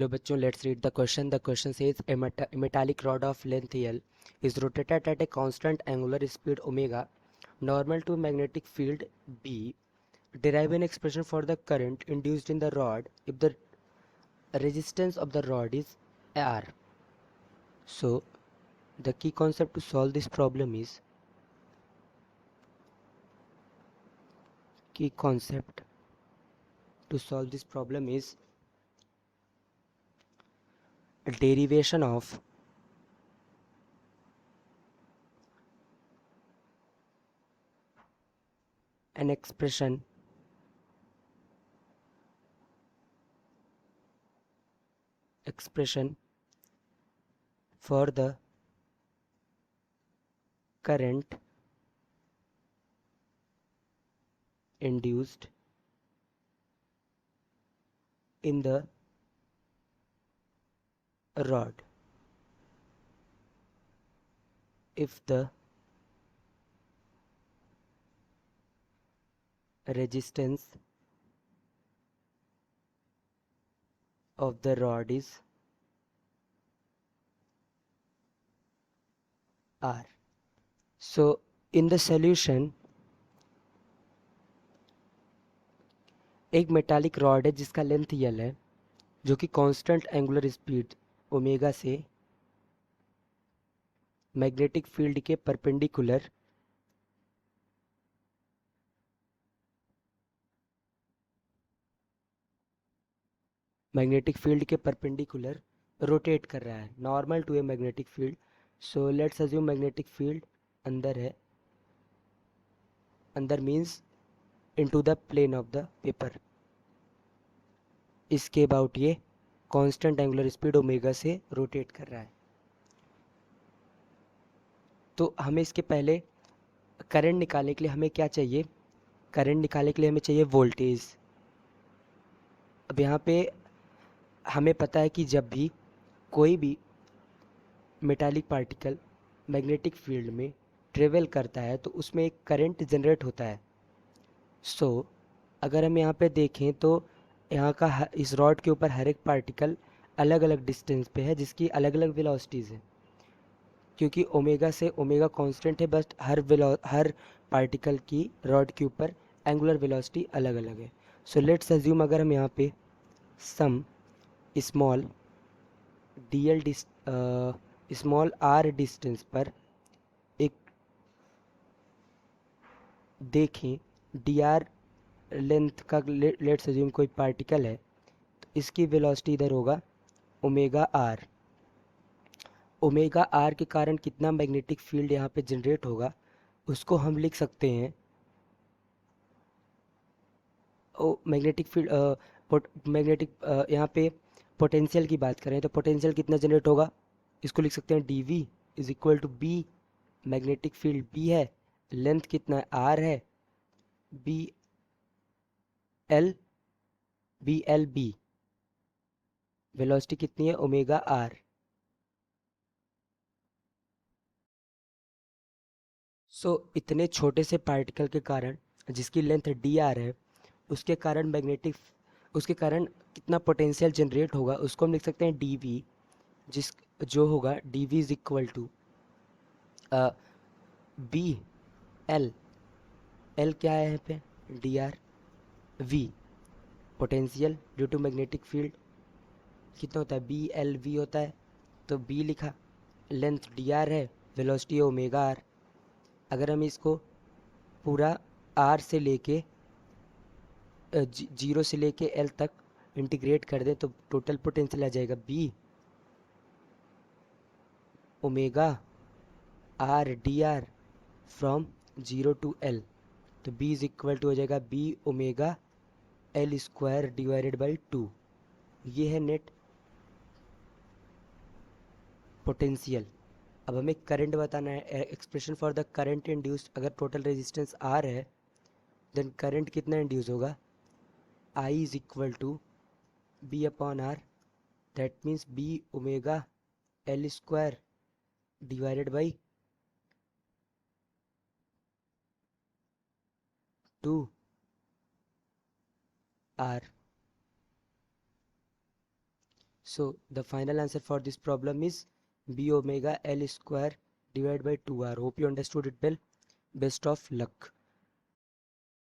Hello bachcho, let's read the question. The question says a metallic rod of length L is rotated at a constant angular speed omega normal to magnetic field B. Derive an expression for the current induced in the rod if the resistance of the rod is R. So the key concept to solve this problem is key concept to solve this problem is a derivation of an expression for the current induced in the rod if the resistance of the rod is R. So in the solution एक metallic rod है जिसका length L है जो कि constant angular speed omega से magnetic field के perpendicular rotate कर रहा है normal to a magnetic field. So let's assume magnetic field अंदर है. अंदर means into the plane of the paper. इसके अबाउट ये कांस्टेंट एंगुलर स्पीड ओमेगा से रोटेट कर रहा है. तो हमें इसके पहले करंट निकालने के लिए हमें क्या चाहिए? करंट निकालने के लिए हमें चाहिए वोल्टेज. अब यहाँ पे हमें पता है कि जब भी कोई भी मेटालिक पार्टिकल मैग्नेटिक फील्ड में ट्रेवल करता है तो उसमें एक करंट जनरेट होता है. सो अगर हम यहाँ पे देखें तो यहाँ का इस रॉड के ऊपर हर एक पार्टिकल अलग अलग डिस्टेंस पे है जिसकी अलग अलग वेलोसिटीज़ है. क्योंकि ओमेगा से ओमेगा कांस्टेंट है बट हर पार्टिकल की रॉड के ऊपर एंगुलर वेलोसिटी अलग अलग है. सो लेट्स अज्यूम अगर हम यहाँ पे some small dl small r distance पर एक देखें dr लेंथ का लेट्स अज्यूम कोई पार्टिकल है तो इसकी वेलोसिटी इधर होगा ओमेगा आर. ओमेगा आर के कारण कितना मैग्नेटिक फील्ड यहाँ पे जनरेट होगा उसको हम लिख सकते हैं. ओ मैग्नेटिक फील्ड मैग्नेटिक यहाँ पे पोटेंशियल की बात करें तो पोटेंशियल कितना जनरेट होगा इसको लिख सकते हैं dv is equal to B. Magnetic field B है, लेंथ कितना है आर है, बी एल बी. वेलोसिटी कितनी है ओमेगा आर. सो इतने छोटे से पार्टिकल के कारण जिसकी लेंथ डी आर है उसके कारण कितना पोटेंशियल जनरेट होगा उसको हम लिख सकते हैं डी वी. जिस जो होगा D V is equal to B L. L क्या है यहाँ पे D R. V potential due to magnetic field कितना होता है बी एल वी होता है तो बी लिखा. लेंथ डी आर है, वेलोसिटी ओमेगा आर. अगर हम इसको पूरा आर से लेके जीरो से लेके एल तक इंटीग्रेट कर दें तो टोटल पोटेंशियल आ जाएगा B omega R D R from zero to L. तो बी इज इक्वल टू हो जाएगा B omega L square divided by 2. ये है नेट पोटेंशियल. अब हमें करंट बताना है. Expression for the current induced. अगर टोटल रेजिस्टेंस आर है देन करंट कितना इंड्यूस होगा I is equal to B upon R. That means B omega L square divided by 2 R. So the final answer for this problem is b omega L square divided by 2r. Hope you understood it well. Best of luck.